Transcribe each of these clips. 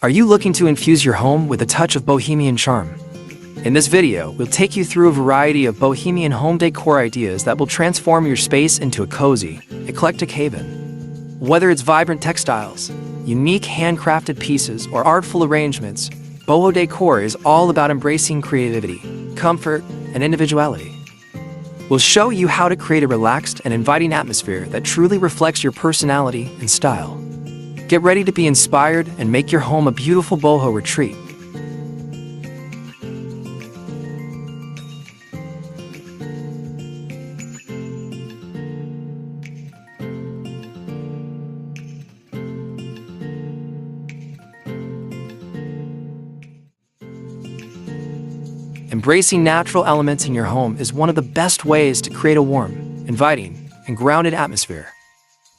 Are you looking to infuse your home with a touch of bohemian charm? In this video, we'll take you through a variety of bohemian home decor ideas that will transform your space into a cozy, eclectic haven. Whether it's vibrant textiles, unique handcrafted pieces, or artful arrangements, Boho Decor is all about embracing creativity, comfort, and individuality. We'll show you how to create a relaxed and inviting atmosphere that truly reflects your personality and style. Get ready to be inspired and make your home a beautiful boho retreat. Embracing natural elements in your home is one of the best ways to create a warm, inviting, and grounded atmosphere.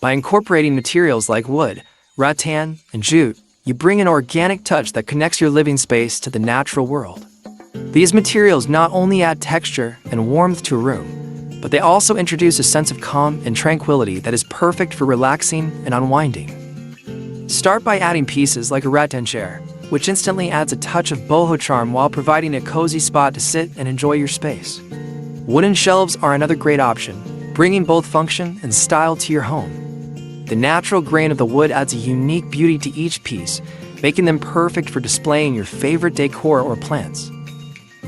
By incorporating materials like wood, rattan, and jute, you bring an organic touch that connects your living space to the natural world. These materials not only add texture and warmth to a room, but they also introduce a sense of calm and tranquility that is perfect for relaxing and unwinding. Start by adding pieces like a rattan chair, which instantly adds a touch of boho charm while providing a cozy spot to sit and enjoy your space. Wooden shelves are another great option, bringing both function and style to your home. The natural grain of the wood adds a unique beauty to each piece, making them perfect for displaying your favorite decor or plants.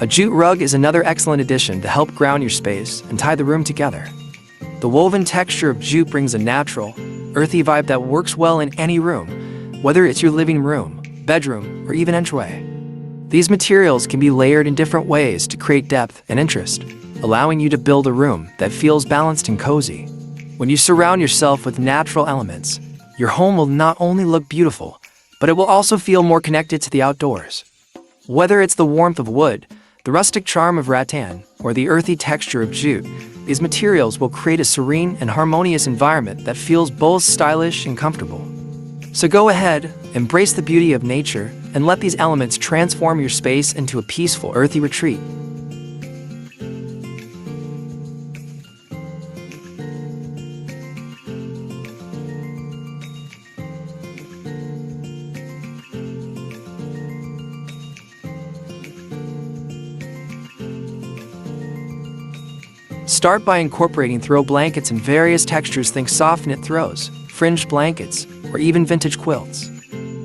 A jute rug is another excellent addition to help ground your space and tie the room together. The woven texture of jute brings a natural, earthy vibe that works well in any room, whether it's your living room, bedroom, or even entryway. These materials can be layered in different ways to create depth and interest, allowing you to build a room that feels balanced and cozy. When you surround yourself with natural elements, your home will not only look beautiful, but it will also feel more connected to the outdoors. Whether it's the warmth of wood, the rustic charm of rattan, or the earthy texture of jute, these materials will create a serene and harmonious environment that feels both stylish and comfortable. So go ahead, embrace the beauty of nature, and let these elements transform your space into a peaceful, earthy retreat. Start by incorporating throw blankets in various textures. Think soft knit throws, fringed blankets, or even vintage quilts.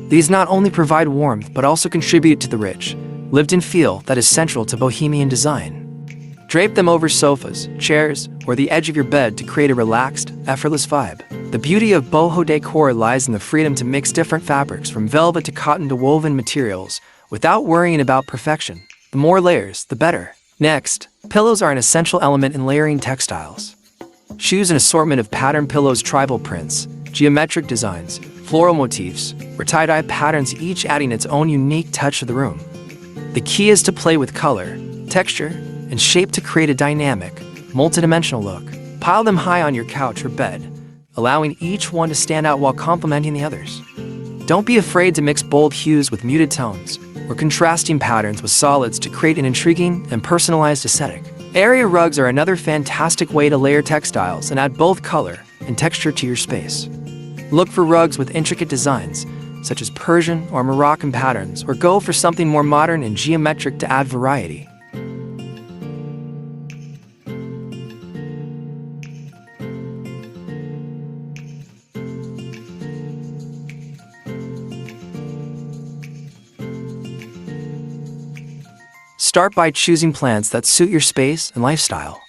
These not only provide warmth but also contribute to the rich, lived-in feel that is central to bohemian design. Drape them over sofas, chairs, or the edge of your bed to create a relaxed, effortless vibe. The beauty of boho decor lies in the freedom to mix different fabrics from velvet to cotton to woven materials without worrying about perfection. The more layers, the better. Next, pillows are an essential element in layering textiles. Choose an assortment of patterned pillows, tribal prints, geometric designs, floral motifs, or tie-dye patterns, each adding its own unique touch to the room. The key is to play with color, texture, and shape to create a dynamic, multidimensional look. Pile them high on your couch or bed, allowing each one to stand out while complementing the others. Don't be afraid to mix bold hues with muted tones, or contrasting patterns with solids to create an intriguing and personalized aesthetic. Area rugs are another fantastic way to layer textiles and add both color and texture to your space. Look for rugs with intricate designs, such as Persian or Moroccan patterns, or go for something more modern and geometric to add variety. Start by choosing plants that suit your space and lifestyle.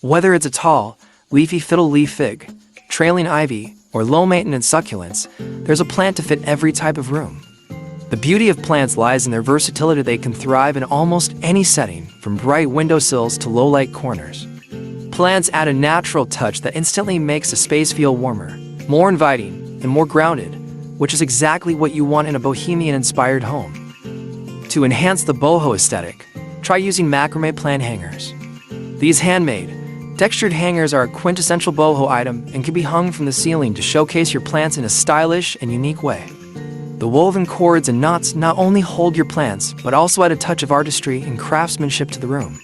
Whether it's a tall, leafy fiddle leaf fig, trailing ivy, or low-maintenance succulents, there's a plant to fit every type of room. The beauty of plants lies in their versatility. They can thrive in almost any setting, from bright windowsills to low-light corners. Plants add a natural touch that instantly makes a space feel warmer, more inviting, and more grounded, which is exactly what you want in a bohemian-inspired home. To enhance the boho aesthetic, try using macrame plant hangers. These handmade, textured hangers are a quintessential boho item and can be hung from the ceiling to showcase your plants in a stylish and unique way. The woven cords and knots not only hold your plants, but also add a touch of artistry and craftsmanship to the room.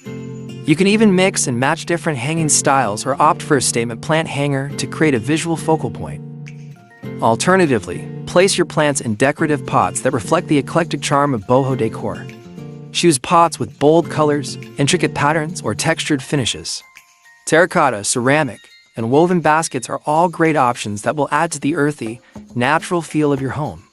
You can even mix and match different hanging styles or opt for a statement plant hanger to create a visual focal point. Alternatively, place your plants in decorative pots that reflect the eclectic charm of boho decor. Choose pots with bold colors, intricate patterns, or textured finishes. Terracotta, ceramic, and woven baskets are all great options that will add to the earthy, natural feel of your home.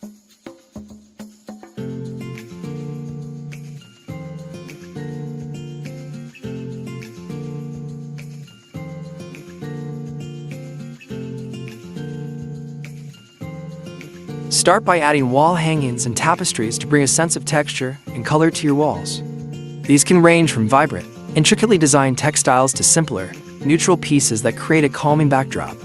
Start by adding wall hangings and tapestries to bring a sense of texture and color to your walls. These can range from vibrant, intricately designed textiles to simpler, neutral pieces that create a calming backdrop.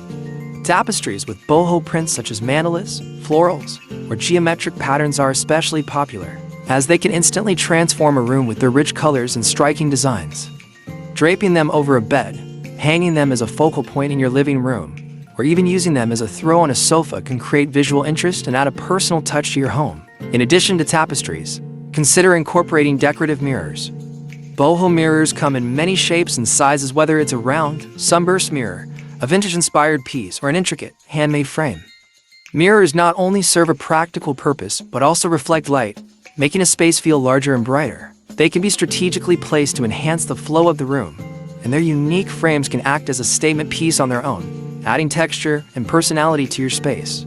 Tapestries with boho prints such as mandalas, florals, or geometric patterns are especially popular, as they can instantly transform a room with their rich colors and striking designs. Draping them over a bed, hanging them as a focal point in your living room, or even using them as a throw on a sofa can create visual interest and add a personal touch to your home. In addition to tapestries, consider incorporating decorative mirrors. Boho mirrors come in many shapes and sizes, whether it's a round, sunburst mirror, a vintage-inspired piece, or an intricate, handmade frame. Mirrors not only serve a practical purpose, but also reflect light, making a space feel larger and brighter. They can be strategically placed to enhance the flow of the room, and their unique frames can act as a statement piece on their own, adding texture and personality to your space.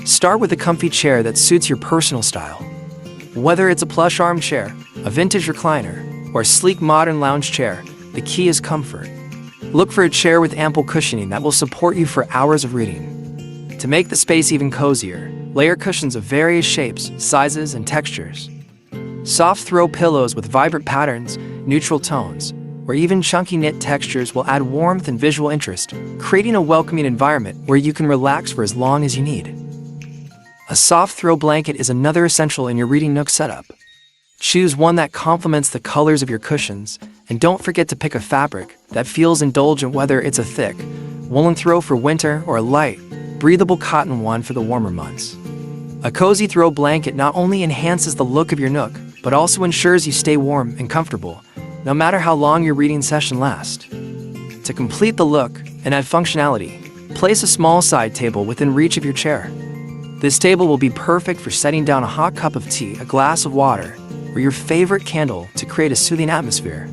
Start with a comfy chair that suits your personal style. Whether it's a plush armchair, a vintage recliner, or a sleek modern lounge chair, the key is comfort. Look for a chair with ample cushioning that will support you for hours of reading. To make the space even cozier, layer cushions of various shapes, sizes, and textures. Soft throw pillows with vibrant patterns, neutral tones, or even chunky knit textures will add warmth and visual interest, creating a welcoming environment where you can relax for as long as you need. A soft throw blanket is another essential in your reading nook setup. Choose one that complements the colors of your cushions, and don't forget to pick a fabric that feels indulgent, whether it's a thick, woolen throw for winter or a light, breathable cotton one for the warmer months. A cozy throw blanket not only enhances the look of your nook, but also ensures you stay warm and comfortable, no matter how long your reading session lasts. To complete the look and add functionality, place a small side table within reach of your chair. This table will be perfect for setting down a hot cup of tea, a glass of water, or your favorite candle to create a soothing atmosphere.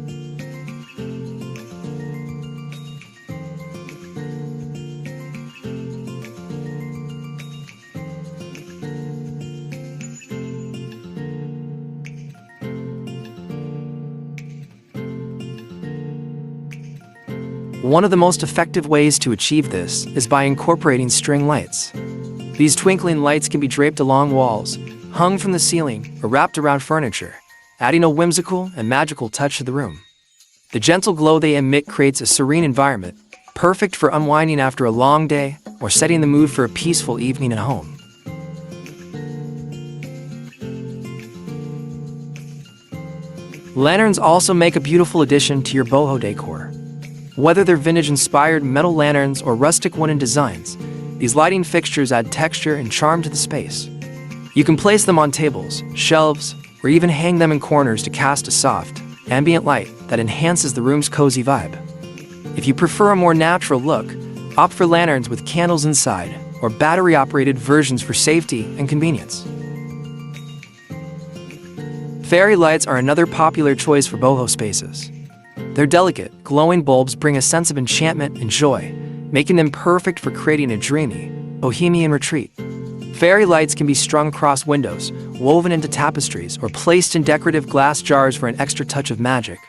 One of the most effective ways to achieve this is by incorporating string lights. These twinkling lights can be draped along walls, hung from the ceiling, or wrapped around furniture, adding a whimsical and magical touch to the room. The gentle glow they emit creates a serene environment, perfect for unwinding after a long day or setting the mood for a peaceful evening at home. Lanterns also make a beautiful addition to your boho decor. Whether they're vintage-inspired metal lanterns or rustic wooden designs, these lighting fixtures add texture and charm to the space. You can place them on tables, shelves, or even hang them in corners to cast a soft, ambient light that enhances the room's cozy vibe. If you prefer a more natural look, opt for lanterns with candles inside or battery-operated versions for safety and convenience. Fairy lights are another popular choice for boho spaces. Their delicate, glowing bulbs bring a sense of enchantment and joy, making them perfect for creating a dreamy, Bohemian retreat. Fairy lights can be strung across windows, woven into tapestries, or placed in decorative glass jars for an extra touch of magic.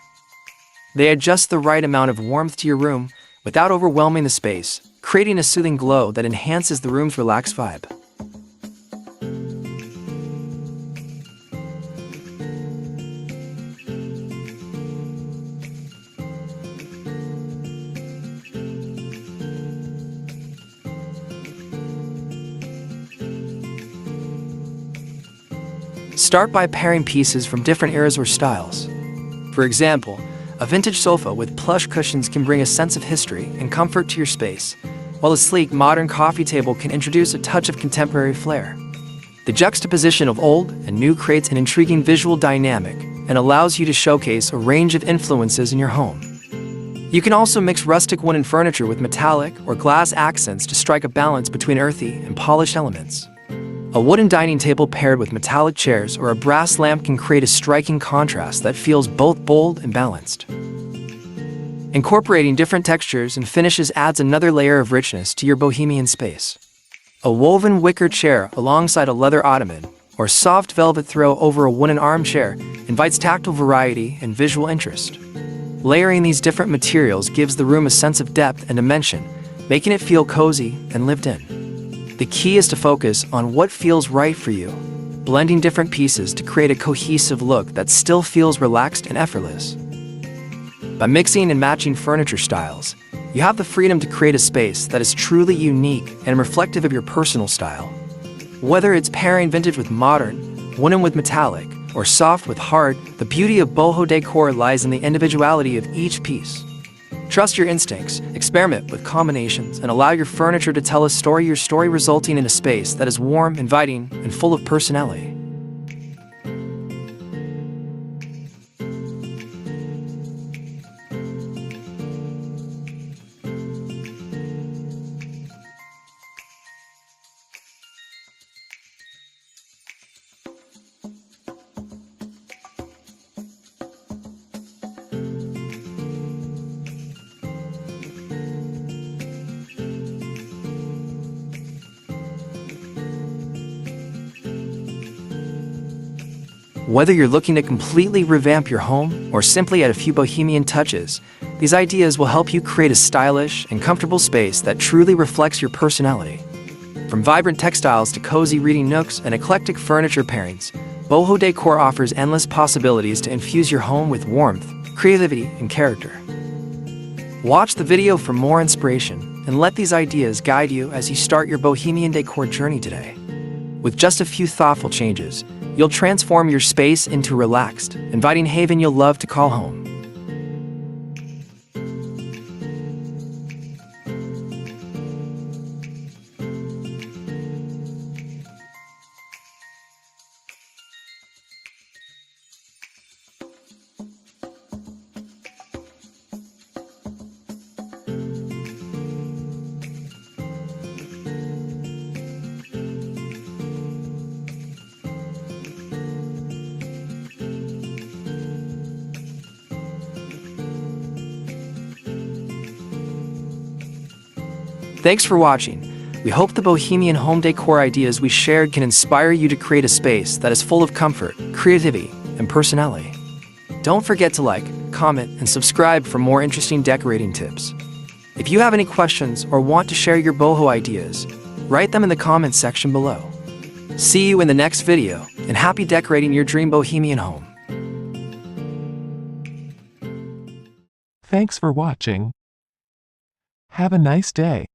They add just the right amount of warmth to your room without overwhelming the space, creating a soothing glow that enhances the room's relaxed vibe. Start by pairing pieces from different eras or styles. For example, a vintage sofa with plush cushions can bring a sense of history and comfort to your space, while a sleek, modern coffee table can introduce a touch of contemporary flair. The juxtaposition of old and new creates an intriguing visual dynamic and allows you to showcase a range of influences in your home. You can also mix rustic wooden furniture with metallic or glass accents to strike a balance between earthy and polished elements. A wooden dining table paired with metallic chairs or a brass lamp can create a striking contrast that feels both bold and balanced. Incorporating different textures and finishes adds another layer of richness to your bohemian space. A woven wicker chair alongside a leather ottoman or soft velvet throw over a wooden armchair invites tactile variety and visual interest. Layering these different materials gives the room a sense of depth and dimension, making it feel cozy and lived in. The key is to focus on what feels right for you, blending different pieces to create a cohesive look that still feels relaxed and effortless. By mixing and matching furniture styles, you have the freedom to create a space that is truly unique and reflective of your personal style. Whether it's pairing vintage with modern, wooden with metallic, or soft with hard, the beauty of boho decor lies in the individuality of each piece. Trust your instincts, experiment with combinations, and allow your furniture to tell a story, your story resulting in a space that is warm, inviting, and full of personality. Whether you're looking to completely revamp your home or simply add a few bohemian touches, these ideas will help you create a stylish and comfortable space that truly reflects your personality. From vibrant textiles to cozy reading nooks and eclectic furniture pairings, boho decor offers endless possibilities to infuse your home with warmth, creativity, and character. Watch the video for more inspiration and let these ideas guide you as you start your bohemian decor journey today. With just a few thoughtful changes, you'll transform your space into a relaxed, inviting haven you'll love to call home. Thanks for watching. We hope the bohemian home decor ideas we shared can inspire you to create a space that is full of comfort, creativity, and personality. Don't forget to like, comment, and subscribe for more interesting decorating tips. If you have any questions or want to share your boho ideas, write them in the comments section below. See you in the next video, and happy decorating your dream bohemian home. Thanks for watching. Have a nice day.